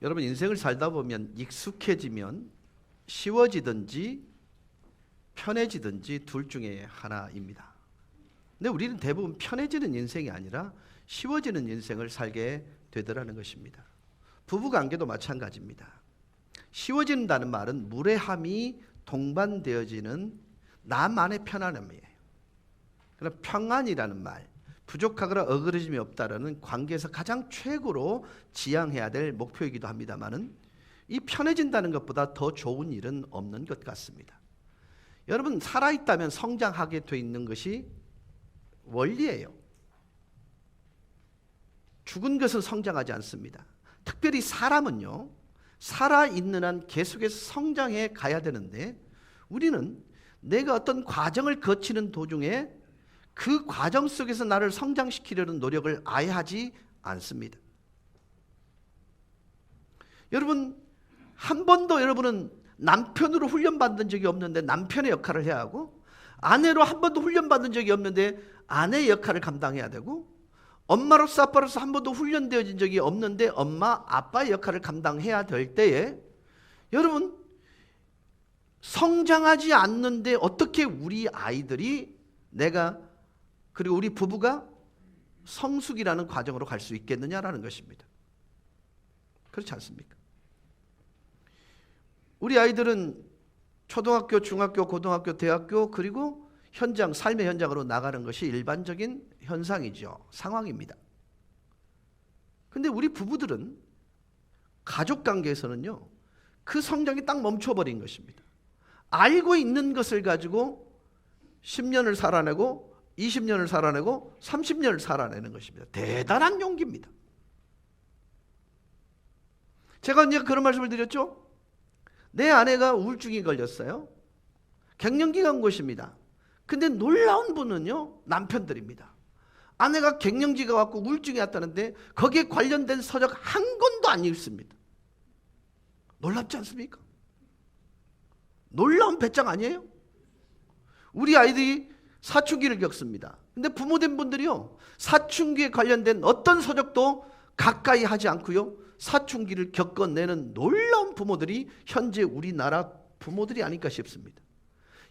여러분 인생을 살다 보면 익숙해지면 쉬워지든지 편해지든지 둘 중에 하나입니다. 근데 우리는 대부분 편해지는 인생이 아니라 쉬워지는 인생을 살게 되더라는 것입니다. 부부관계도 마찬가지입니다. 쉬워진다는 말은 무례함이 동반되어지는 나만의 편안함이에요. 그러나 평안이라는 말, 부족하거나 어그러짐이 없다라는 관계에서 가장 최고로 지향해야 될 목표이기도 합니다만은 이 편해진다는 것보다 더 좋은 일은 없는 것 같습니다. 여러분 살아있다면 성장하게 돼 있는 것이 원리예요. 죽은 것은 성장하지 않습니다. 특별히 사람은요, 살아있는 한 계속해서 성장해 가야 되는데 우리는 내가 어떤 과정을 거치는 도중에 그 과정 속에서 나를 성장시키려는 노력을 아예 하지 않습니다. 여러분 한 번도 여러분은 남편으로 훈련받은 적이 없는데 남편의 역할을 해야 하고, 아내로 한 번도 훈련받은 적이 없는데 아내의 역할을 감당해야 되고, 엄마로서 아빠로서 한 번도 훈련되어진 적이 없는데 엄마 아빠의 역할을 감당해야 될 때에 여러분 성장하지 않는데 어떻게 우리 아이들이 내가 그리고 우리 부부가 성숙이라는 과정으로 갈 수 있겠느냐라는 것입니다. 그렇지 않습니까? 우리 아이들은 초등학교, 중학교, 고등학교, 대학교 그리고 현장, 삶의 현장으로 나가는 것이 일반적인 현상이죠. 상황입니다. 근데 우리 부부들은 가족관계에서는요, 그 성장이 딱 멈춰버린 것입니다. 알고 있는 것을 가지고 10년을 살아내고 20년을 살아내고 30년을 살아내는 것입니다. 대단한 용기입니다. 제가 이제 그런 말씀을 드렸죠. 내 아내가 우울증이 걸렸어요. 갱년기가 온 것입니다. 근데 놀라운 분은요, 남편들입니다. 아내가 갱년기가 왔고 우울증이 왔다는데 거기에 관련된 서적 한 권도 안 읽습니다. 놀랍지 않습니까? 놀라운 배짱 아니에요? 우리 아이들이 사춘기를 겪습니다. 근데 부모된 분들이요, 사춘기에 관련된 어떤 서적도 가까이 하지 않고요, 사춘기를 겪어내는 놀라운 부모들이 현재 우리나라 부모들이 아닐까 싶습니다.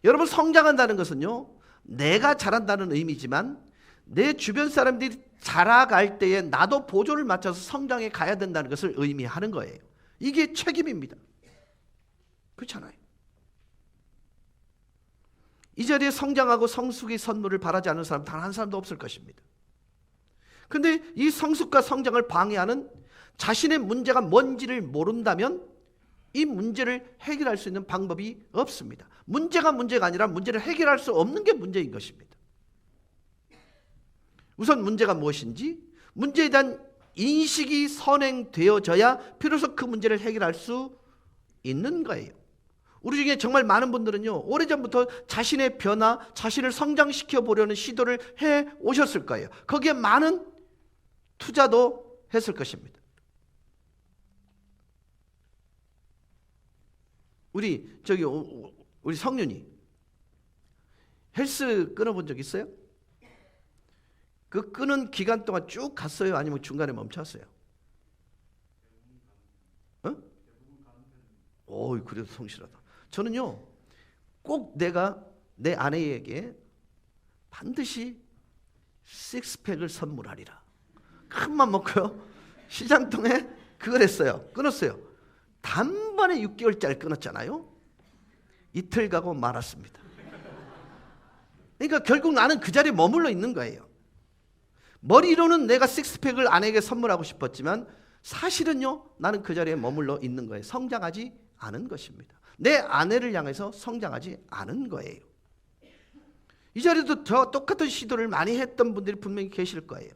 여러분 성장한다는 것은요, 내가 자란다는 의미지만 내 주변 사람들이 자라갈 때에 나도 보조를 맞춰서 성장해 가야 된다는 것을 의미하는 거예요. 이게 책임입니다. 그렇잖아요. 이 자리에 성장하고 성숙의 선물을 바라지 않는 사람 단 한 사람도 없을 것입니다. 그런데 이 성숙과 성장을 방해하는 자신의 문제가 뭔지를 모른다면 이 문제를 해결할 수 있는 방법이 없습니다. 문제가 문제가 아니라 문제를 해결할 수 없는 게 문제인 것입니다. 우선 문제가 무엇인지, 문제에 대한 인식이 선행되어져야 비로소 그 문제를 해결할 수 있는 거예요. 우리 중에 정말 많은 분들은요, 오래전부터 자신의 변화, 자신을 성장시켜 보려는 시도를 해 오셨을 거예요. 거기에 많은 투자도 했을 것입니다. 우리 성윤이 헬스 끊어본 적 있어요? 그 끊은 기간 동안 쭉 갔어요? 아니면 중간에 멈췄어요? 오, 그래도 성실하다. 저는요, 꼭 내가 내 아내에게 반드시 식스팩을 선물하리라. 큰맘 먹고요, 시장통에 그걸 했어요. 끊었어요. 단번에 6개월짜리 끊었잖아요. 이틀 가고 말았습니다. 그러니까 결국 나는 그 자리에 머물러 있는 거예요. 머리로는 내가 식스팩을 아내에게 선물하고 싶었지만 사실은요, 나는 그 자리에 머물러 있는 거예요. 성장하지 않은 것입니다. 내 아내를 향해서 성장하지 않은 거예요. 이 자리에도 저 똑같은 시도를 많이 했던 분들이 분명히 계실 거예요.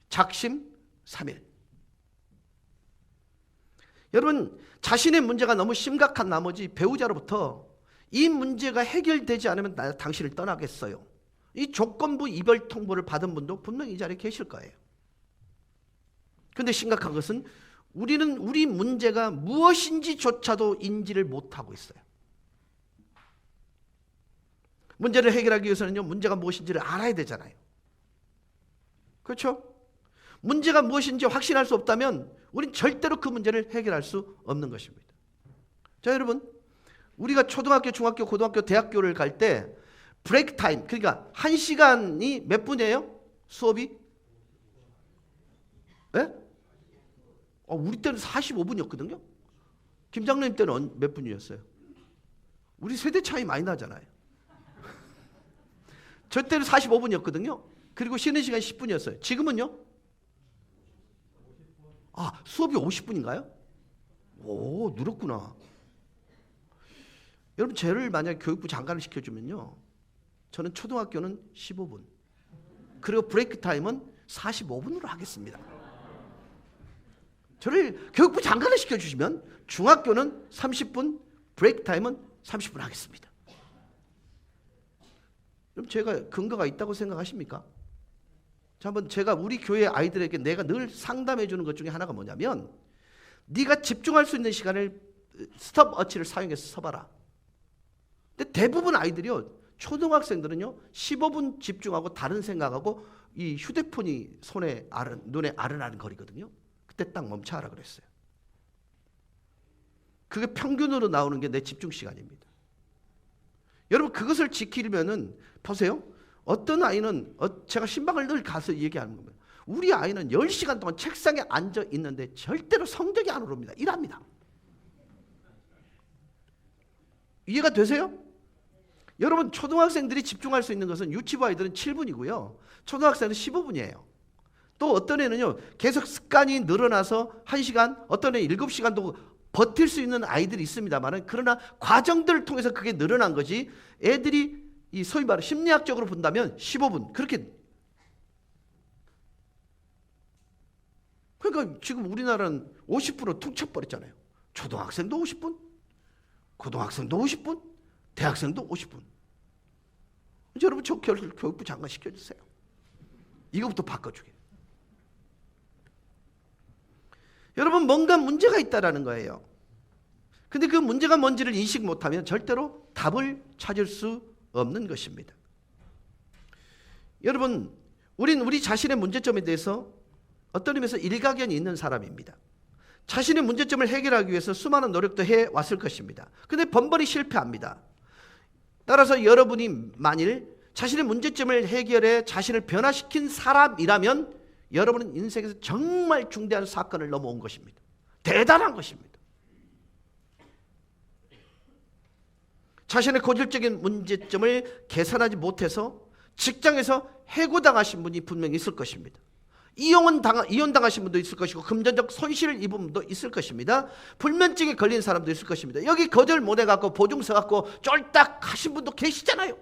작심삼일. 여러분, 자신의 문제가 너무 심각한 나머지 배우자로부터 이 문제가 해결되지 않으면 당신을 떠나겠어요, 이 조건부 이별 통보를 받은 분도 분명히 이 자리에 계실 거예요. 그런데 심각한 것은 우리는 우리 문제가 무엇인지조차도 인지를 못하고 있어요. 문제를 해결하기 위해서는요, 문제가 무엇인지를 알아야 되잖아요. 그렇죠? 문제가 무엇인지 확신할 수 없다면 우린 절대로 그 문제를 해결할 수 없는 것입니다. 자, 여러분, 우리가 초등학교, 중학교, 고등학교, 대학교를 갈 때 브레이크 타임, 그러니까 1시간이 몇 분이에요? 수업이? 네? 우리 때는 45분이었거든요. 김 장로님 때는 몇 분이었어요? 우리 세대 차이 많이 나잖아요. 저 때는 45분이었거든요. 그리고 쉬는 시간이 10분이었어요. 지금은요? 수업이 50분인가요? 오, 늘었구나. 여러분, 저를 만약에 교육부 장관을 시켜주면요, 저는 초등학교는 15분, 그리고 브레이크 타임은 45분으로 하겠습니다. 저를 교육부 장관을 시켜주시면 중학교는 30분, 브레이크 타임은 30분 하겠습니다. 그럼 제가 근거가 있다고 생각하십니까? 자, 한번 제가 우리 교회 아이들에게 내가 늘 상담해 주는 것 중에 하나가 뭐냐면, 네가 집중할 수 있는 시간을 스톱워치를 사용해서 서봐라. 근데 대부분 아이들이요, 초등학생들은요 15분 집중하고 다른 생각하고 이 휴대폰이 눈에 아른아른 거리거든요. 그때 딱 멈춰라 그랬어요. 그게 평균으로 나오는 게 내 집중 시간입니다. 여러분, 그것을 지키려면은 보세요. 어떤 아이는 제가 신방을 늘 가서 얘기하는 겁니다. 우리 아이는 10시간 동안 책상에 앉아 있는데 절대로 성적이 안 오릅니다. 일합니다. 이해가 되세요? 여러분, 초등학생들이 집중할 수 있는 것은 유치부 아이들은 7분이고요. 초등학생은 15분이에요. 또 어떤 애는요, 계속 습관이 늘어나서 1시간, 어떤 애 7시간도 버틸 수 있는 아이들이 있습니다만, 그러나 과정들을 통해서 그게 늘어난 거지, 애들이 이 소위 말해 심리학적으로 본다면 15분, 그렇게. 그러니까 지금 우리나라는 50분으로 툭 쳐버렸잖아요. 초등학생도 50분, 고등학생도 50분, 대학생도 50분. 여러분, 저 교육부 장관 시켜주세요. 이거부터 바꿔주게. 여러분, 뭔가 문제가 있다라는 거예요. 근데 그 문제가 뭔지를 인식 못하면 절대로 답을 찾을 수 없는 것입니다. 여러분, 우리 자신의 문제점에 대해서 어떤 의미에서 일가견이 있는 사람입니다. 자신의 문제점을 해결하기 위해서 수많은 노력도 해왔을 것입니다. 근데 번번이 실패합니다. 따라서 여러분이 만일 자신의 문제점을 해결해 자신을 변화시킨 사람이라면 여러분은 인생에서 정말 중대한 사건을 넘어온 것입니다. 대단한 것입니다. 자신의 고질적인 문제점을 개선하지 못해서 직장에서 해고당하신 분이 분명히 있을 것입니다. 이혼당하신 분도 있을 것이고, 금전적 손실을 입은 분도 있을 것입니다. 불면증에 걸린 사람도 있을 것입니다. 여기 거절 못해갖고 보증서 갖고 쫄딱 하신 분도 계시잖아요.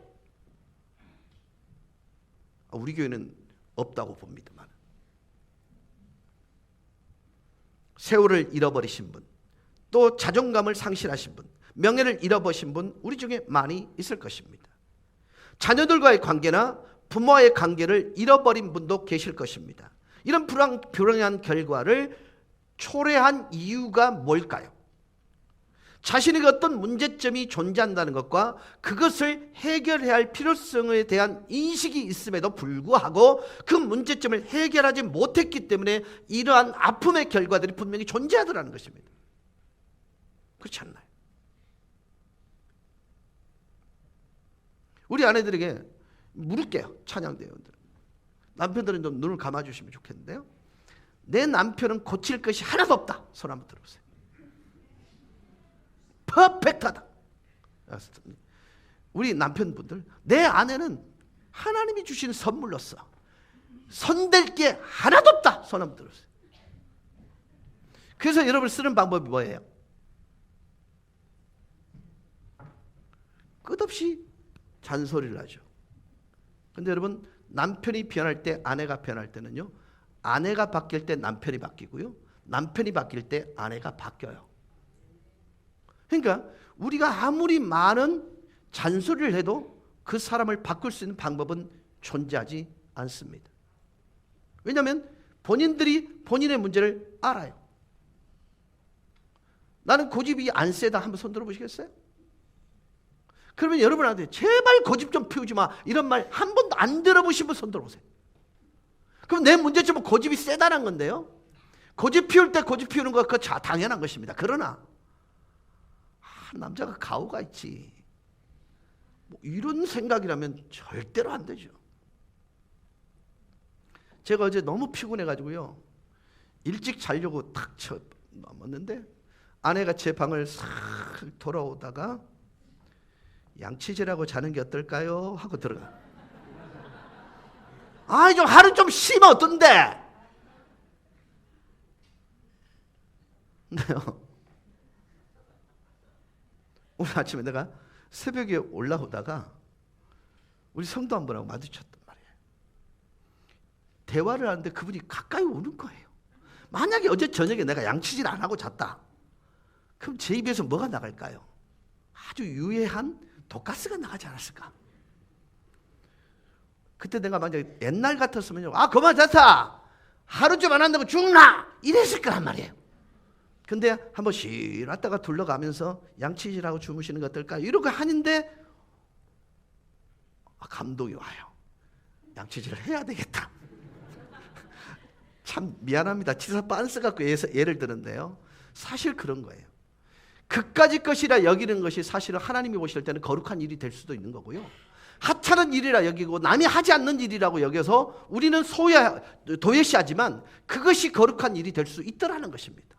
우리 교회는 없다고 봅니다만, 세월을 잃어버리신 분, 또 자존감을 상실하신 분, 명예를 잃어버린 분 우리 중에 많이 있을 것입니다. 자녀들과의 관계나 부모와의 관계를 잃어버린 분도 계실 것입니다. 이런 불행한 결과를 초래한 이유가 뭘까요? 자신에게 어떤 문제점이 존재한다는 것과 그것을 해결해야 할 필요성에 대한 인식이 있음에도 불구하고 그 문제점을 해결하지 못했기 때문에 이러한 아픔의 결과들이 분명히 존재하더라는 것입니다. 그렇지 않나요? 우리 아내들에게 물을게요. 찬양대원들, 남편들은 좀 눈을 감아주시면 좋겠는데요, 내 남편은 고칠 것이 하나도 없다. 손 한번 들어보세요. 퍼펙트하다. 우리 남편분들, 내 아내는 하나님이 주신 선물로서 손댈 게 하나도 없다. 손 한번 들어보세요. 그래서 여러분 쓰는 방법이 뭐예요? 끝없이 잔소리를 하죠. 근데 여러분, 남편이 변할 때, 아내가 변할 때는요, 아내가 바뀔 때 남편이 바뀌고요, 남편이 바뀔 때 아내가 바뀌어요. 그러니까 우리가 아무리 많은 잔소리를 해도 그 사람을 바꿀 수 있는 방법은 존재하지 않습니다. 왜냐하면 본인들이 본인의 문제를 알아요. 나는 고집이 안 세다. 한번 손 들어보시겠어요? 그러면 여러분한테 제발 고집 좀 피우지 마, 이런 말 한 번도 안 들어보신 분 손 들어보세요. 그럼 내 문제점은 고집이 세다는 건데요, 고집 피울 때 고집 피우는 거 그거 당연한 것입니다. 그러나 남자가 가오가 있지, 뭐 이런 생각이라면 절대로 안 되죠. 제가 어제 너무 피곤해가지고요, 일찍 자려고 탁 넘었는데 아내가 제 방을 싹 돌아오다가 양치질하고 자는 게 어떨까요? 하고 들어가. 아니 좀 하루 좀 쉬면 어떤데? 네요. 오늘 아침에 내가 새벽에 올라오다가 우리 성도 한 분하고 마주쳤단 말이에요. 대화를 하는데 그분이 가까이 오는 거예요. 만약에 어제 저녁에 내가 양치질 안 하고 잤다, 그럼 제 입에서 뭐가 나갈까요? 아주 유해한 독가스가 나가지 않았을까? 그때 내가 만약에 옛날 같았으면요, 아 그만 잤다, 하루쯤 안 한다고 죽나, 이랬을 거란 말이에요. 근데 한번 쉬 왔다가 둘러가면서 양치질하고 주무시는 거 어떨까, 이러고 하는데 감동이 와요. 양치질을 해야 되겠다. 참 미안합니다. 치사 빤스 갖고 예를 드는데요, 사실 그런 거예요. 그까짓 것이라 여기는 것이 사실은 하나님이 보실 때는 거룩한 일이 될 수도 있는 거고요, 하찮은 일이라 여기고 남이 하지 않는 일이라고 여겨서 우리는 도외시하지만 그것이 거룩한 일이 될 수 있더라는 것입니다.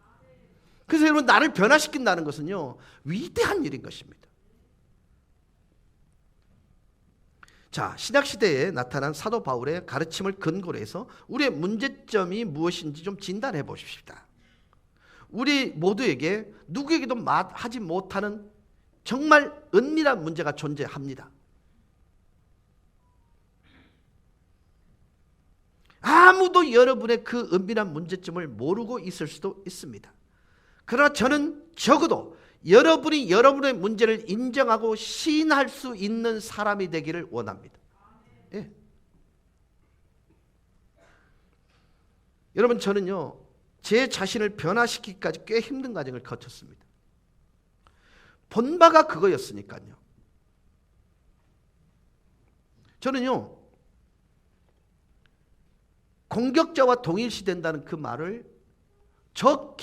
그래서 여러분, 나를 변화시킨다는 것은요, 위대한 일인 것입니다. 자, 신약시대에 나타난 사도 바울의 가르침을 근거로 해서 우리의 문제점이 무엇인지 좀 진단해 보십시다. 우리 모두에게 누구에게도 하지 못하는 정말 은밀한 문제가 존재합니다. 아무도 여러분의 그 은밀한 문제점을 모르고 있을 수도 있습니다. 그러나 저는 적어도 여러분이 여러분의 문제를 인정하고 시인할 수 있는 사람이 되기를 원합니다. 예. 여러분, 저는요, 제 자신을 변화시키기까지 꽤 힘든 과정을 거쳤습니다. 본바가 그거였으니까요. 저는요, 공격자와 동일시된다는 그 말을 저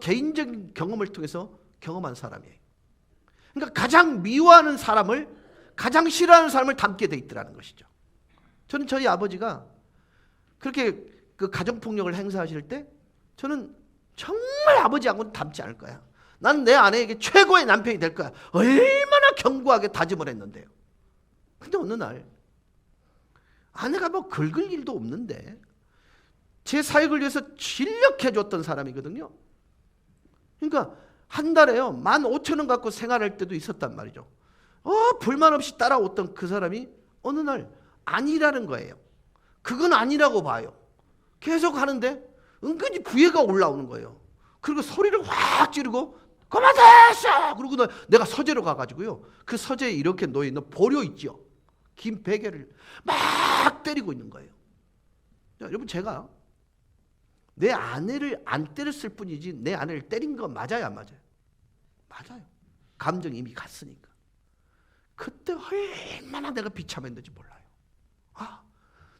개인적인 경험을 통해서 경험한 사람이에요. 그러니까 가장 미워하는 사람을, 가장 싫어하는 사람을 닮게 돼 있더라는 것이죠. 저는 저희 아버지가 그렇게 그 가정폭력을 행사하실 때 저는 정말 아버지하고는 닮지 않을 거야, 나는 내 아내에게 최고의 남편이 될 거야, 얼마나 견고하게 다짐을 했는데요. 근데 어느 날 아내가 뭐 긁을 일도 없는데 제 사역을 위해서 진력해줬던 사람이거든요. 그러니까 한 달에요 15,000원 갖고 생활할 때도 있었단 말이죠. 불만 없이 따라오던 그 사람이 어느 날 아니라는 거예요. 그건 아니라고 봐요. 계속 하는데 은근히 부해가 올라오는 거예요. 그리고 소리를 확 지르고 그만했어! 그러고 내가 서재로 가가지고요, 그 서재에 이렇게 놓여있는 보료 있죠, 긴 베개를 막 때리고 있는 거예요. 자, 여러분, 제가 내 아내를 안 때렸을 뿐이지 내 아내를 때린 건 맞아요, 안 맞아요? 맞아요. 감정이 이미 갔으니까. 그때 얼마나 내가 비참했는지 몰라요.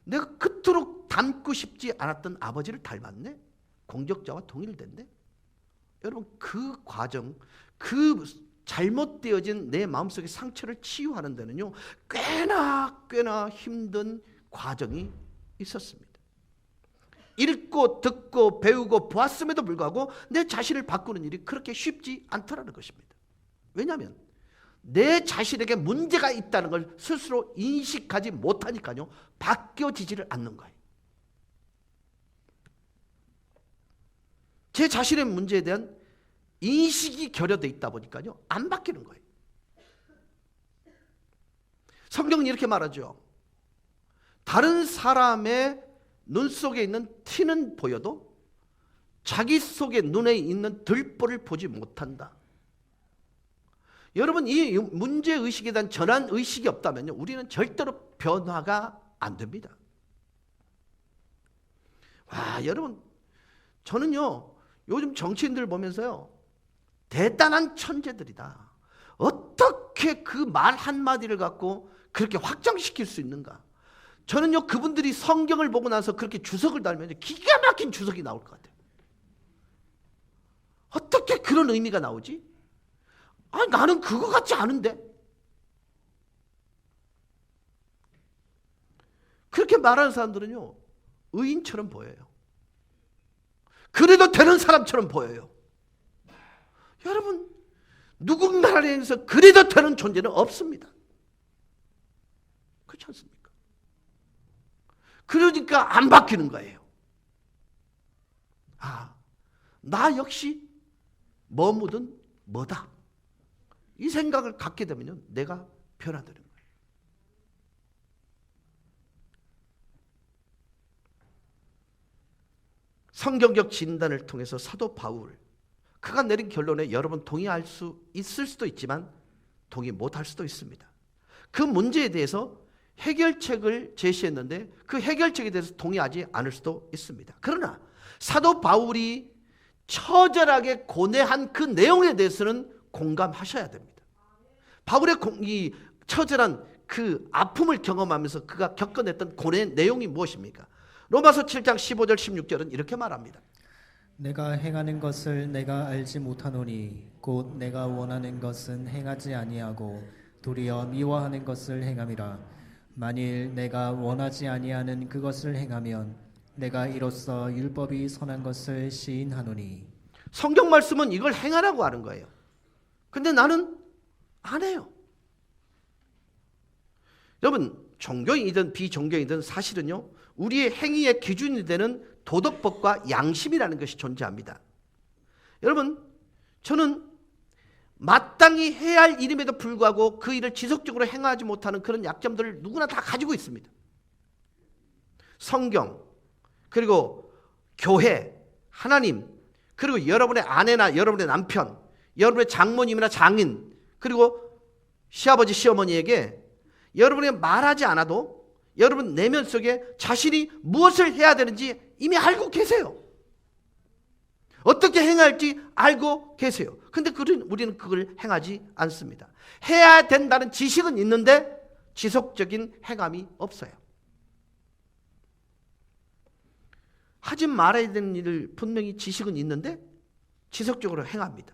내가 그토록 닮고 싶지 않았던 아버지를 닮았네? 공격자와 동일됐네? 여러분, 그 과정, 그 잘못되어진 내 마음속의 상처를 치유하는 데는요, 꽤나 힘든 과정이 있었습니다. 읽고 듣고 배우고 보았음에도 불구하고 내 자신을 바꾸는 일이 그렇게 쉽지 않더라는 것입니다. 왜냐하면 내 자신에게 문제가 있다는 걸 스스로 인식하지 못하니까요, 바뀌어지지를 않는 거예요. 제 자신의 문제에 대한 인식이 결여되어 있다 보니까요, 안 바뀌는 거예요. 성경은 이렇게 말하죠. 다른 사람의 눈 속에 있는 티는 보여도 자기 속에 눈에 있는 들보를 보지 못한다. 여러분, 이 문제의식에 대한 전환의식이 없다면요, 우리는 절대로 변화가 안 됩니다. 여러분, 저는요, 요즘 정치인들 보면서요, 대단한 천재들이다. 어떻게 그 말 한마디를 갖고 그렇게 확장시킬 수 있는가? 저는요, 그분들이 성경을 보고 나서 그렇게 주석을 달면 기가 막힌 주석이 나올 것 같아요. 어떻게 그런 의미가 나오지? 아, 나는 그거 같지 않은데. 그렇게 말하는 사람들은요, 의인처럼 보여요. 그래도 되는 사람처럼 보여요. 여러분, 누군가에서 그래도 되는 존재는 없습니다. 그렇지 않습니까? 그러니까 안 바뀌는 거예요. 아, 나 역시 뭐든 뭐다. 이 생각을 갖게 되면요, 내가 변화되는 거예요. 성경적 진단을 통해서 사도 바울, 그가 내린 결론에 여러분 동의할 수 있을 수도 있지만 동의 못할 수도 있습니다. 그 문제에 대해서 해결책을 제시했는데 그 해결책에 대해서 동의하지 않을 수도 있습니다. 그러나 사도 바울이 처절하게 고뇌한 그 내용에 대해서는 공감하셔야 됩니다. 바울의 이 처절한 그 아픔을 경험하면서 그가 겪어냈던 고뇌의 내용이 무엇입니까? 로마서 7장 15절 16절은 이렇게 말합니다. 내가 행하는 것을 내가 알지 못하노니 곧 내가 원하는 것은 행하지 아니하고 도리어 미워하는 것을 행함이라. 만일 내가 원하지 아니하는 그것을 행하면 내가 이로써 율법이 선한 것을 시인하노니. 성경 말씀은 이걸 행하라고 하는 거예요. 근데 나는 안 해요. 여러분, 종교인이든 비종교인이든 사실은요, 우리의 행위의 기준이 되는 도덕법과 양심이라는 것이 존재합니다. 여러분, 저는 마땅히 해야 할 일임에도 불구하고 그 일을 지속적으로 행하지 못하는 그런 약점들을 누구나 다 가지고 있습니다. 성경, 그리고 교회, 하나님, 그리고 여러분의 아내나 여러분의 남편, 여러분의 장모님이나 장인, 그리고 시아버지, 시어머니에게 여러분이 말하지 않아도 여러분 내면 속에 자신이 무엇을 해야 되는지 이미 알고 계세요. 어떻게 행할지 알고 계세요. 근데 우리는 그걸 행하지 않습니다. 해야 된다는 지식은 있는데 지속적인 행함이 없어요. 하지 말아야 되는 일을 분명히 지식은 있는데 지속적으로 행합니다.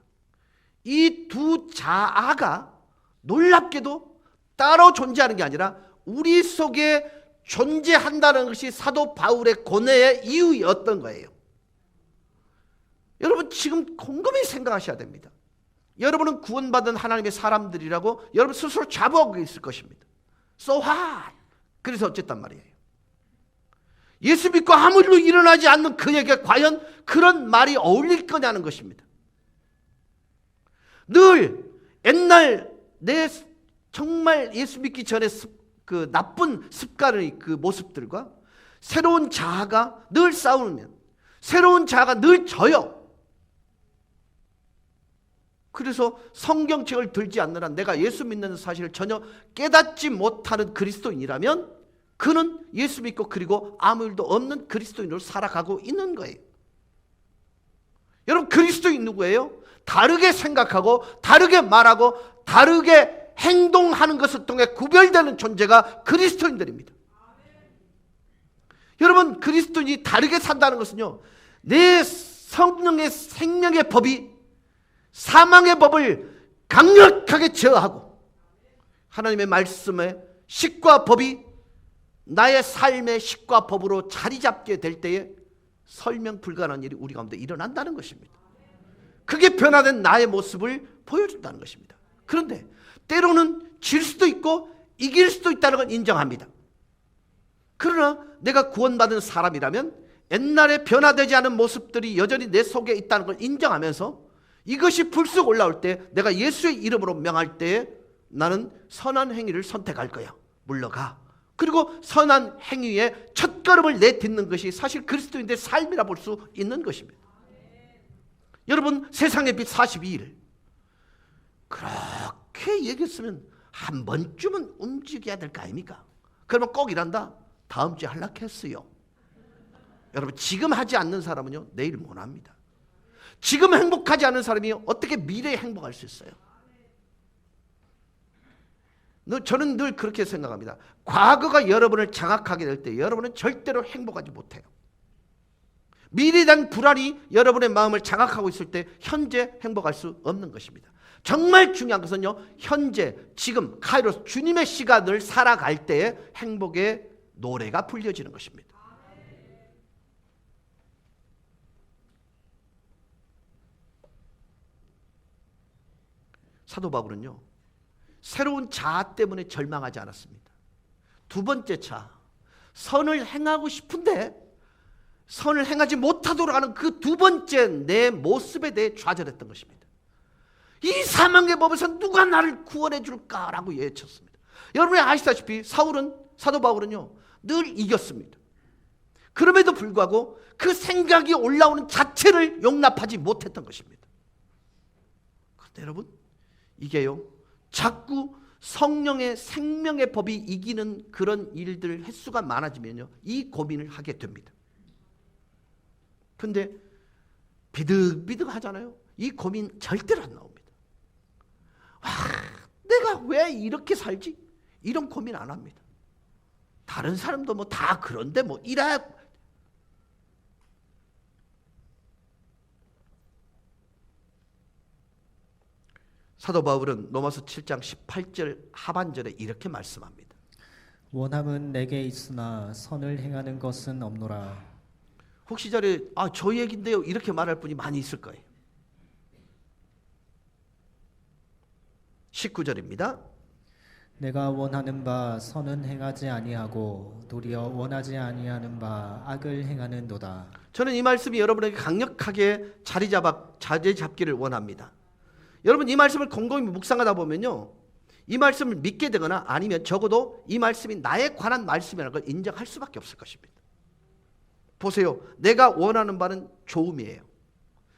이 두 자아가 놀랍게도 따로 존재하는 게 아니라 우리 속에 존재한다는 것이 사도 바울의 고뇌의 이유였던 거예요. 여러분, 지금 곰곰이 생각하셔야 됩니다. 여러분은 구원받은 하나님의 사람들이라고 여러분 스스로 자부하고 있을 것입니다. So what? 그래서 어쨌단 말이에요. 예수 믿고 아무 일로 일어나지 않는 그에게 과연 그런 말이 어울릴 거냐는 것입니다. 늘 옛날 내 정말 예수 믿기 전에 그 나쁜 습관의 그 모습들과 새로운 자아가 늘 싸우면 새로운 자아가 늘 져요. 그래서 성경책을 들지 않는 한 내가 예수 믿는 사실을 전혀 깨닫지 못하는 그리스도인이라면 그는 예수 믿고 그리고 아무 일도 없는 그리스도인으로 살아가고 있는 거예요. 여러분, 그리스도인 누구예요? 다르게 생각하고 다르게 말하고 다르게 행동하는 것을 통해 구별되는 존재가 그리스도인들입니다. 여러분, 그리스도인이 다르게 산다는 것은요, 내 성령의 생명의 법이 사망의 법을 강력하게 제어하고 하나님의 말씀의 식과 법이 나의 삶의 식과 법으로 자리 잡게 될 때에 설명 불가능한 일이 우리 가운데 일어난다는 것입니다. 그게 변화된 나의 모습을 보여준다는 것입니다. 그런데 때로는 질 수도 있고 이길 수도 있다는 건 인정합니다. 그러나 내가 구원받은 사람이라면 옛날에 변화되지 않은 모습들이 여전히 내 속에 있다는 걸 인정하면서 이것이 불쑥 올라올 때 내가 예수의 이름으로 명할 때에 나는 선한 행위를 선택할 거야. 물러가. 그리고 선한 행위의 첫걸음을 내딛는 것이 사실 그리스도인의 삶이라 볼 수 있는 것입니다. 여러분, 세상의 빛 42일 그렇게 얘기했으면 한 번쯤은 움직여야 될 거 아닙니까? 그러면 꼭 이란다. 다음 주에 할락했어요. 여러분, 지금 하지 않는 사람은요, 내일 못 합니다. 지금 행복하지 않은 사람이 어떻게 미래에 행복할 수 있어요? 저는 늘 그렇게 생각합니다. 과거가 여러분을 장악하게 될 때 여러분은 절대로 행복하지 못해요. 미래에 대한 불안이 여러분의 마음을 장악하고 있을 때 현재 행복할 수 없는 것입니다. 정말 중요한 것은요, 현재, 지금, 카이로스, 주님의 시간을 살아갈 때에 행복의 노래가 불려지는 것입니다. 사도 바울은요, 새로운 자아 때문에 절망하지 않았습니다. 두 번째 차, 선을 행하고 싶은데 선을 행하지 못하도록 하는 그 두 번째 내 모습에 대해 좌절했던 것입니다. 이 사망의 법에서 누가 나를 구원해 줄까라고 외쳤습니다. 여러분이 아시다시피 사도 바울은요, 늘 이겼습니다. 그럼에도 불구하고 그 생각이 올라오는 자체를 용납하지 못했던 것입니다. 그런데 여러분, 이게요, 자꾸 성령의 생명의 법이 이기는 그런 일들 횟수가 많아지면요, 이 고민을 하게 됩니다. 근데 비득비득 하잖아요. 이 고민 절대로 안 나옵니다. 와, 내가 왜 이렇게 살지? 이런 고민 안 합니다. 다른 사람도 뭐 다 그런데 뭐 이래야. 사도 바울은 로마서 7장 18절 하반절에 이렇게 말씀합니다. 원함은 내게 있으나 선을 행하는 것은 없노라. 혹시 자리에 저 얘긴데요 이렇게 말할 분이 많이 있을 거예요. 19절입니다. 내가 원하는 바 선은 행하지 아니하고 도리어 원하지 아니하는 바 악을 행하는도다. 저는 이 말씀이 여러분에게 강력하게 자리 잡기를 원합니다. 여러분, 이 말씀을 곰곰이 묵상하다 보면요, 이 말씀을 믿게 되거나 아니면 적어도 이 말씀이 나에 관한 말씀이라는 걸 인정할 수밖에 없을 것입니다. 보세요, 내가 원하는 바는 좋음이에요.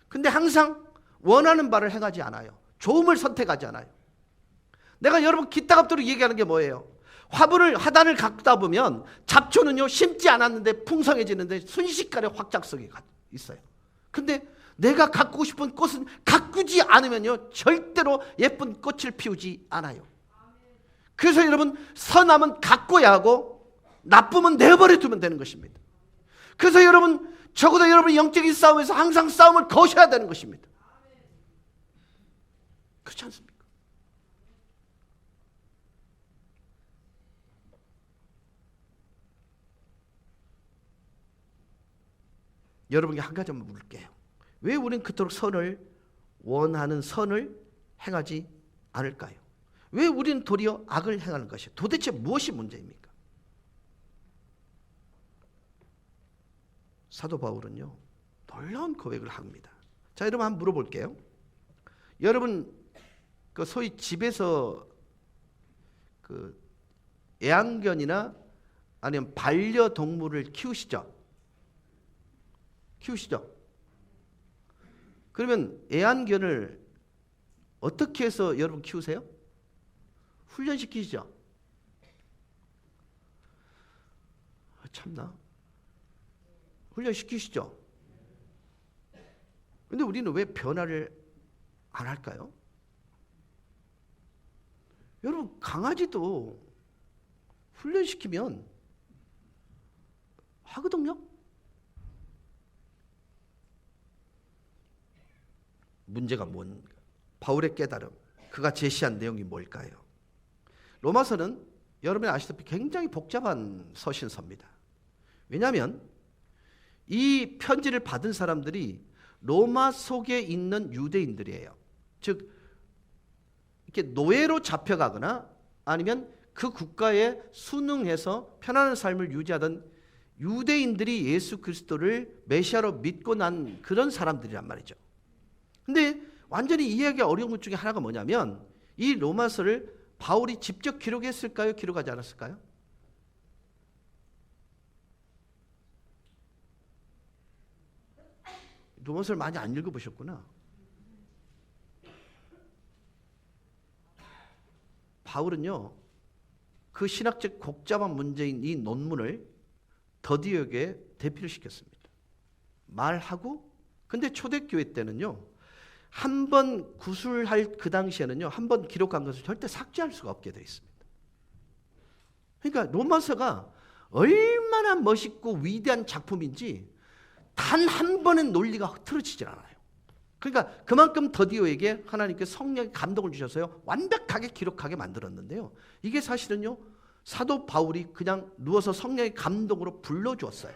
근데 항상 원하는 바를 행하지 않아요. 좋음을 선택하지 않아요. 내가 여러분 기따갑도록 얘기하는 게 뭐예요? 하단을 갖다 보면 잡초는요, 심지 않았는데 풍성해지는데 순식간에 확장성이 있어요. 근데 내가 가꾸고 싶은 꽃은 가꾸지 않으면요, 절대로 예쁜 꽃을 피우지 않아요. 그래서 여러분, 선함은 가꿔야 하고 나쁨은 내버려 두면 되는 것입니다. 그래서 여러분, 적어도 여러분이 영적인 싸움에서 항상 싸움을 거셔야 되는 것입니다. 그렇지 않습니까? 여러분께 한 가지만 물을게요. 왜 우리는 그토록 원하는 선을 행하지 않을까요? 왜 우리는 도리어 악을 행하는 것이에요? 도대체 무엇이 문제입니까? 사도 바울은요, 놀라운 고백을 합니다. 자, 여러분 한번 물어볼게요. 여러분 그 소위 집에서 그 애완견이나 아니면 반려동물을 키우시죠? 그러면 애완견을 어떻게 해서 여러분 키우세요? 훈련시키시죠? 참나. 훈련시키시죠? 근데 우리는 왜 변화를 안 할까요? 여러분, 강아지도 훈련시키면 하거든요? 문제가 뭔가? 바울의 깨달음, 그가 제시한 내용이 뭘까요? 로마서는 여러분이 아시다시피 굉장히 복잡한 서신서입니다. 왜냐하면 이 편지를 받은 사람들이 로마 속에 있는 유대인들이에요. 즉 이렇게 노예로 잡혀가거나 아니면 그 국가에 순응해서 편안한 삶을 유지하던 유대인들이 예수 그리스도를 메시아로 믿고 난 그런 사람들이란 말이죠. 근데 완전히 이해하기 어려운 것 중에 하나가 뭐냐면, 이 로마서를 바울이 직접 기록했을까요? 기록하지 않았을까요? 로마서를 많이 안 읽어보셨구나. 바울은요, 그 신학적 복잡한 문제인 이 논문을 더디에게 대피를 시켰습니다. 말하고, 근데 초대교회 때는요, 한 번 구술할 그 당시에는요, 한 번 기록한 것을 절대 삭제할 수가 없게 되어 있습니다. 그러니까 로마서가 얼마나 멋있고 위대한 작품인지 단 한 번의 논리가 흐트러지질 않아요. 그러니까 그만큼 더디오에게 하나님께 성령의 감동을 주셔서요 완벽하게 기록하게 만들었는데요. 이게 사실은요 사도 바울이 그냥 누워서 성령의 감동으로 불러주었어요.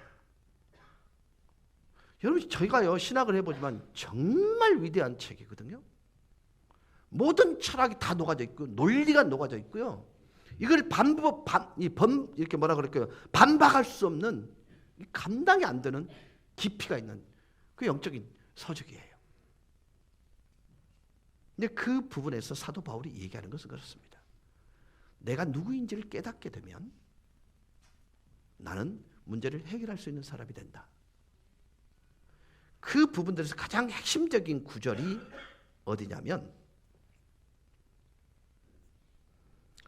여러분 저희가요 신학을 해보지만 정말 위대한 책이거든요. 모든 철학이 다 녹아져 있고 논리가 녹아져 있고요. 이걸 이렇게 뭐라 그럴까요? 반박할 수 없는 감당이 안 되는 깊이가 있는 그 영적인 서적이에요. 근데 그 부분에서 사도 바울이 얘기하는 것은 그렇습니다. 내가 누구인지를 깨닫게 되면 나는 문제를 해결할 수 있는 사람이 된다. 그 부분들에서 가장 핵심적인 구절이 어디냐면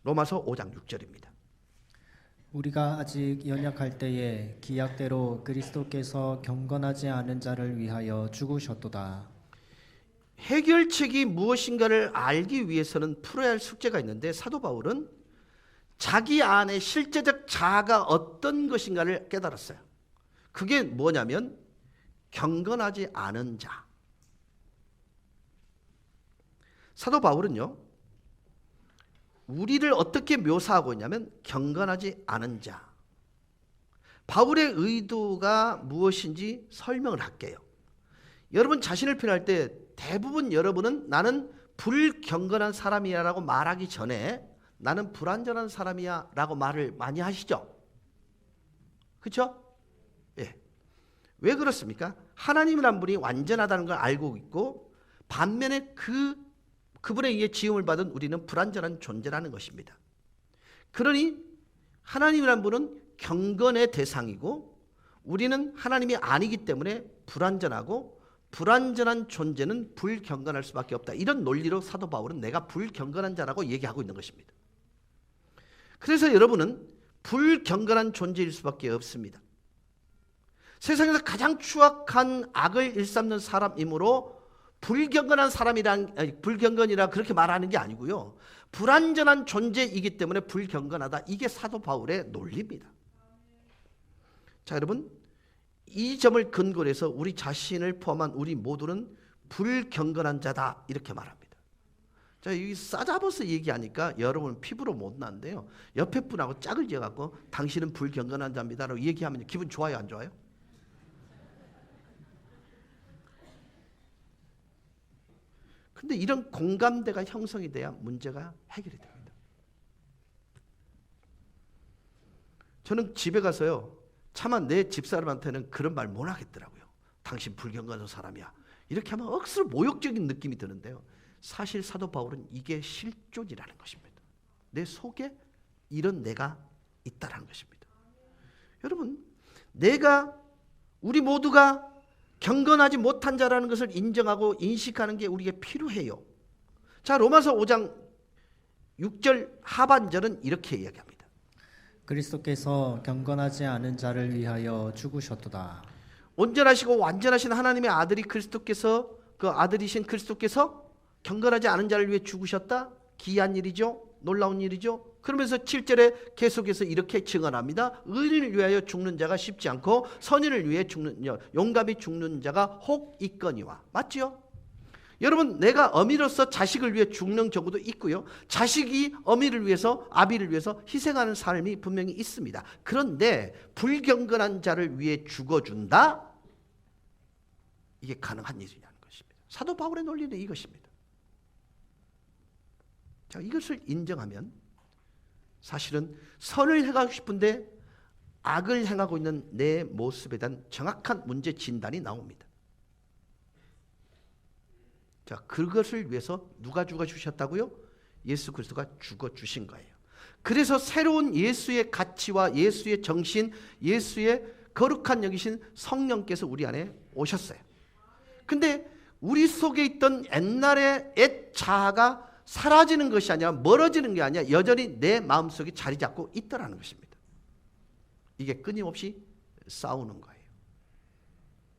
로마서 5장 6절입니다. 우리가 아직 연약할 때에 기약대로 그리스도께서 경건하지 않은 자를 위하여 죽으셨도다. 해결책이 무엇인가를 알기 위해서는 풀어야 할 숙제가 있는데 사도 바울은 자기 안에 실제적 자아가 어떤 것인가를 깨달았어요. 그게 뭐냐면 경건하지 않은 자. 사도 바울은요 우리를 어떻게 묘사하고 있냐면 경건하지 않은 자. 바울의 의도가 무엇인지 설명을 할게요. 여러분 자신을 표현할 때 대부분 여러분은 나는 불경건한 사람이야 라고 말하기 전에 나는 불완전한 사람이야 라고 말을 많이 하시죠. 그렇죠? 예. 왜 그렇습니까? 하나님이란 분이 완전하다는 걸 알고 있고 반면에 그분에 의해 지음을 받은 우리는 불완전한 존재라는 것입니다. 그러니 하나님이란 분은 경건의 대상이고 우리는 하나님이 아니기 때문에 불완전하고 불완전한 존재는 불경건할 수밖에 없다. 이런 논리로 사도 바울은 내가 불경건한 자라고 얘기하고 있는 것입니다. 그래서 여러분은 불경건한 존재일 수밖에 없습니다. 세상에서 가장 추악한 악을 일삼는 사람이므로 불경건이라 그렇게 말하는 게 아니고요. 불완전한 존재이기 때문에 불경건하다. 이게 사도 바울의 논리입니다. 자, 여러분 이 점을 근거로 해서 우리 자신을 포함한 우리 모두는 불경건한 자다 이렇게 말합니다. 자, 이 싸잡아서 얘기하니까 여러분 피부로 못 나는데요. 옆에 분하고 짝을 지어갖고 당신은 불경건한 자입니다라고 얘기하면 기분 좋아요, 안 좋아요? 근데 이런 공감대가 형성이 돼야 문제가 해결이 됩니다. 저는 집에 가서요. 차마 내 집사람한테는 그런 말 못 하겠더라고요. 당신 불경건한 사람이야. 이렇게 하면 억수로 모욕적인 느낌이 드는데요. 사실 사도 바울은 이게 실존이라는 것입니다. 내 속에 이런 내가 있다는 것입니다. 여러분, 우리 모두가 경건하지 못한 자라는 것을 인정하고 인식하는 게 우리에게 필요해요. 자, 로마서 5장 6절 하반절은 이렇게 이야기합니다. 그리스도께서 경건하지 않은 자를 위하여 죽으셨도다. 온전하시고 완전하신 하나님의 아들이 그리스도께서 그 아들이신 그리스도께서 경건하지 않은 자를 위해 죽으셨다. 기이한 일이죠. 놀라운 일이죠. 그러면서 7절에 계속해서 이렇게 증언합니다. 의인을 위하여 죽는 자가 쉽지 않고 선인을 위해 용감히 죽는 자가 혹 있거니와. 맞죠? 여러분, 내가 어미로서 자식을 위해 죽는 경우도 있고요. 자식이 어미를 위해서, 아비를 위해서 희생하는 삶이 분명히 있습니다. 그런데 불경건한 자를 위해 죽어준다? 이게 가능한 일이라는 것입니다. 사도 바울의 논리는 이것입니다. 자, 이것을 인정하면 사실은 선을 행하고 싶은데 악을 행하고 있는 내 모습에 대한 정확한 문제 진단이 나옵니다. 자, 그것을 위해서 누가 죽어주셨다고요? 예수 그리스도가 죽어주신 거예요. 그래서 새로운 예수의 가치와 예수의 정신, 예수의 거룩한 여기신 성령께서 우리 안에 오셨어요. 근데 우리 속에 있던 옛날의 옛 자아가 사라지는 것이 아니라 멀어지는 게 아니라 여전히 내 마음속에 자리 잡고 있다는 것입니다. 이게 끊임없이 싸우는 거예요.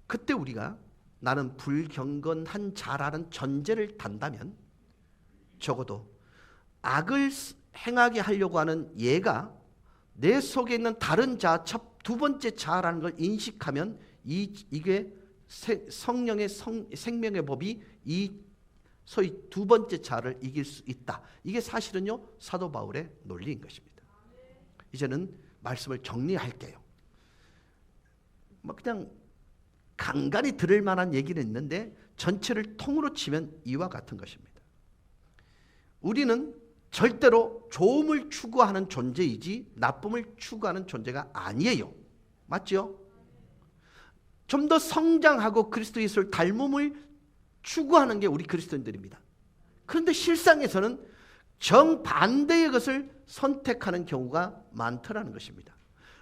그때 우리가 나는 불경건한 자라는 전제를 단다면 적어도 악을 행하게 하려고 하는 얘가 내 속에 있는 다른 자, 두 번째 자라는 걸 인식하면 이게 성령의 생명의 법이 이 소위 두 번째 자를 이길 수 있다. 이게 사실은요 사도 바울의 논리인 것입니다. 이제는 말씀을 정리할게요. 뭐 그냥 간간히 들을 만한 얘기는 있는데 전체를 통으로 치면 이와 같은 것입니다. 우리는 절대로 좋음을 추구하는 존재이지 나쁨을 추구하는 존재가 아니에요. 맞죠? 좀 더 성장하고 그리스도 예수를 닮음을 추구하는 게 우리 그리스도인들입니다. 그런데 실상에서는 정반대의 것을 선택하는 경우가 많더라는 것입니다.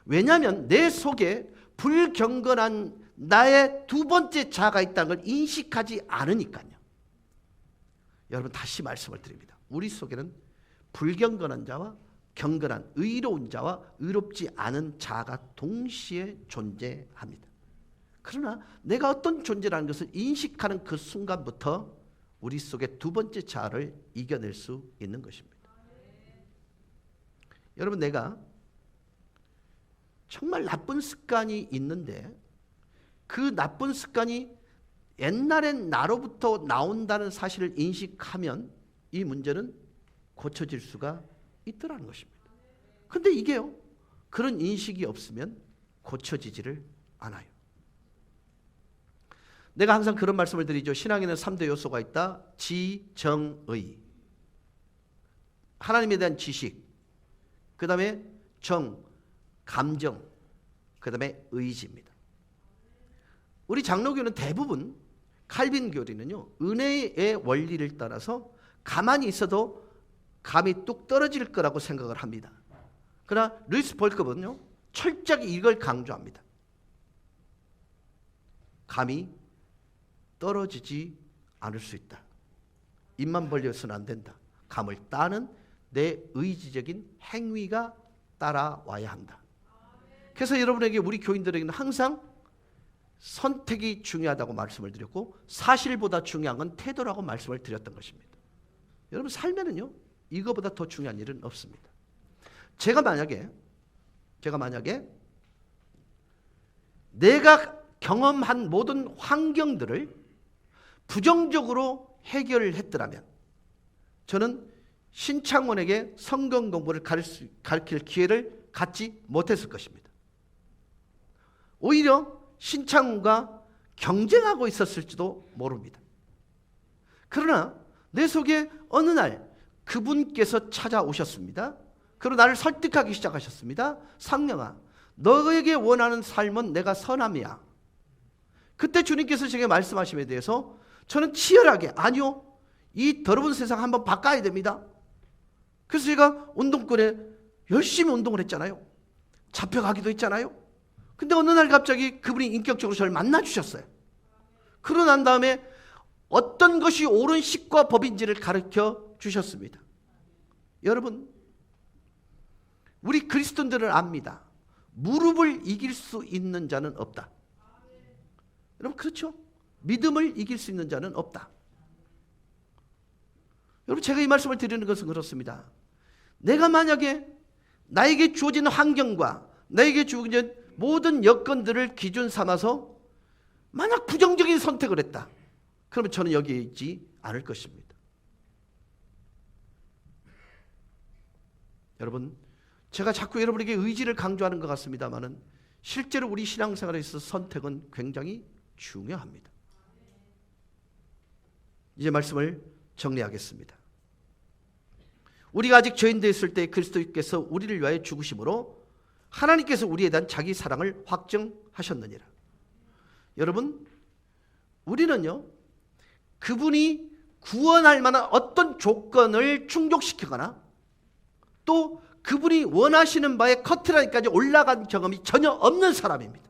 왜냐하면 내 속에 불경건한 나의 두 번째 자가 있다는 걸 인식하지 않으니까요. 여러분 다시 말씀을 드립니다. 우리 속에는 불경건한 자와 경건한 의로운 자와 의롭지 않은 자가 동시에 존재합니다. 그러나 내가 어떤 존재라는 것을 인식하는 그 순간부터 우리 속에 두 번째 자아를 이겨낼 수 있는 것입니다. 여러분 내가 정말 나쁜 습관이 있는데 그 나쁜 습관이 옛날엔 나로부터 나온다는 사실을 인식하면 이 문제는 고쳐질 수가 있더라는 것입니다. 그런데 이게요 그런 인식이 없으면 고쳐지지를 않아요. 내가 항상 그런 말씀을 드리죠. 신앙에는 3대 요소가 있다. 지, 정, 의. 하나님에 대한 지식, 그 다음에 정, 감정, 그 다음에 의지입니다. 우리 장로교는 대부분 칼빈 교리는요 은혜의 원리를 따라서 가만히 있어도 감이 뚝 떨어질 거라고 생각을 합니다. 그러나 루이스 볼컵은요 철저하게 이걸 강조합니다. 감이 떨어지지 않을 수 있다. 입만 벌려서는 안 된다. 감을 따는 내 의지적인 행위가 따라와야 한다. 그래서 여러분에게 우리 교인들에게는 항상 선택이 중요하다고 말씀을 드렸고 사실보다 중요한 건 태도라고 말씀을 드렸던 것입니다. 여러분 삶에는요 이거보다 더 중요한 일은 없습니다. 제가 만약에 내가 경험한 모든 환경들을 부정적으로 해결을 했더라면 저는 신창원에게 성경 공부를 가르칠 기회를 갖지 못했을 것입니다. 오히려 신창원과 경쟁하고 있었을지도 모릅니다. 그러나 내 속에 어느 날 그분께서 찾아오셨습니다. 그리고 나를 설득하기 시작하셨습니다. 상령아, 너에게 원하는 삶은 내가 선함이야. 그때 주님께서 제게 말씀하심에 대해서 저는 치열하게 아니요, 이 더러운 세상 한번 바꿔야 됩니다. 그래서 제가 운동권에 열심히 운동을 했잖아요. 잡혀가기도 했잖아요. 근데 어느 날 갑자기 그분이 인격적으로 저를 만나주셨어요. 그러고 난 다음에 어떤 것이 옳은 식과 법인지를 가르쳐 주셨습니다. 여러분, 우리 그리스도인들은 압니다. 무릎을 이길 수 있는 자는 없다. 여러분 그렇죠? 믿음을 이길 수 있는 자는 없다. 여러분 제가 이 말씀을 드리는 것은 그렇습니다. 내가 만약에 나에게 주어진 환경과 나에게 주어진 모든 여건들을 기준 삼아서 만약 부정적인 선택을 했다. 그러면 저는 여기에 있지 않을 것입니다. 여러분 제가 자꾸 여러분에게 의지를 강조하는 것 같습니다만은 실제로 우리 신앙생활에 있어서 선택은 굉장히 중요합니다. 이제 말씀을 정리하겠습니다. 우리가 아직 죄인 되었을 때 그리스도께서 우리를 위하여 죽으심으로 하나님께서 우리에 대한 자기 사랑을 확증하셨느니라. 여러분 우리는요 그분이 구원할 만한 어떤 조건을 충족시키거나 또 그분이 원하시는 바에 커트라인까지 올라간 경험이 전혀 없는 사람입니다.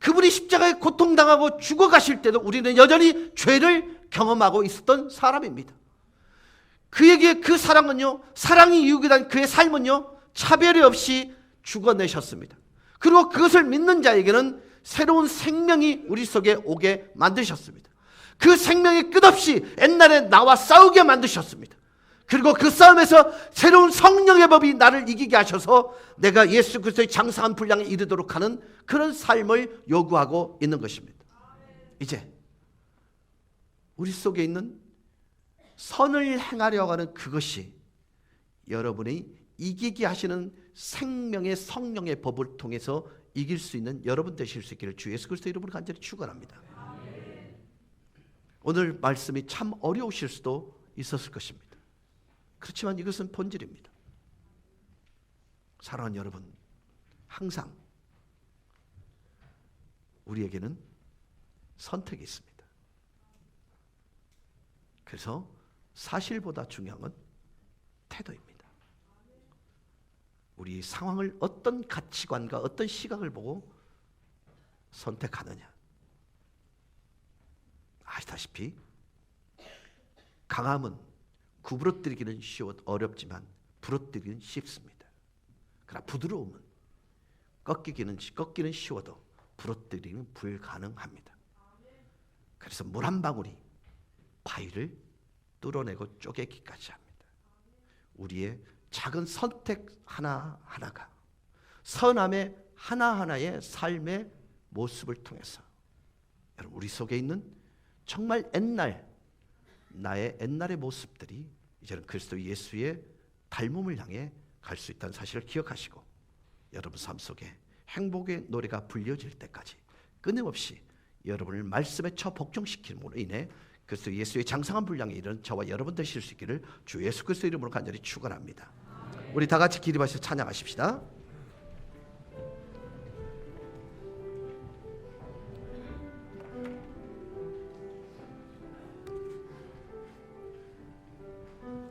그분이 십자가에 고통당하고 죽어가실 때도 우리는 여전히 죄를 경험하고 있었던 사람입니다. 그에게 그 사랑은요, 사랑이 이유에 대한 그의 삶은요, 차별이 없이 죽어내셨습니다. 그리고 그것을 믿는 자에게는 새로운 생명이 우리 속에 오게 만드셨습니다. 그 생명이 끝없이 옛날에 나와 싸우게 만드셨습니다. 그리고 그 싸움에서 새로운 성령의 법이 나를 이기게 하셔서 내가 예수 그리스도의 장성한 분량에 이르도록 하는 그런 삶을 요구하고 있는 것입니다. 이제 우리 속에 있는 선을 행하려고 하는 그것이 여러분이 이기게 하시는 생명의 성령의 법을 통해서 이길 수 있는 여러분 되실 수 있기를 주 예수 그리스도 이름으로 간절히 축원합니다. 오늘 말씀이 참 어려우실 수도 있었을 것입니다. 그렇지만 이것은 본질입니다. 사랑하는 여러분, 항상 우리에게는 선택이 있습니다. 그래서 사실보다 중요한 건 태도입니다. 우리 상황을 어떤 가치관과 어떤 시각을 보고 선택하느냐. 아시다시피 강함은 구부러뜨리기는 어렵지만 부러뜨리기는 쉽습니다. 그러나 부드러움은 꺾기는 쉬워도 부러뜨리기는 불가능합니다. 그래서 물 한 방울이 바위를 뚫어내고 쪼개기까지 합니다. 우리의 작은 선택 하나하나가 선함의 하나하나의 삶의 모습을 통해서 여러분 우리 속에 있는 정말 나의 옛날의 모습들이 이제는 그리스도 예수의 닮음을 향해 갈 수 있다는 사실을 기억하시고 여러분 삶 속에 행복의 노래가 불려질 때까지 끊임없이 여러분을 말씀에 처 복종시킴으로 인해 그리스도 예수의 장성한 분량에 이르는 저와 여러분 되실 수 있기를 주 예수 그리스도 이름으로 간절히 축원합니다. 우리 다 같이 기립하셔서 찬양하십시다.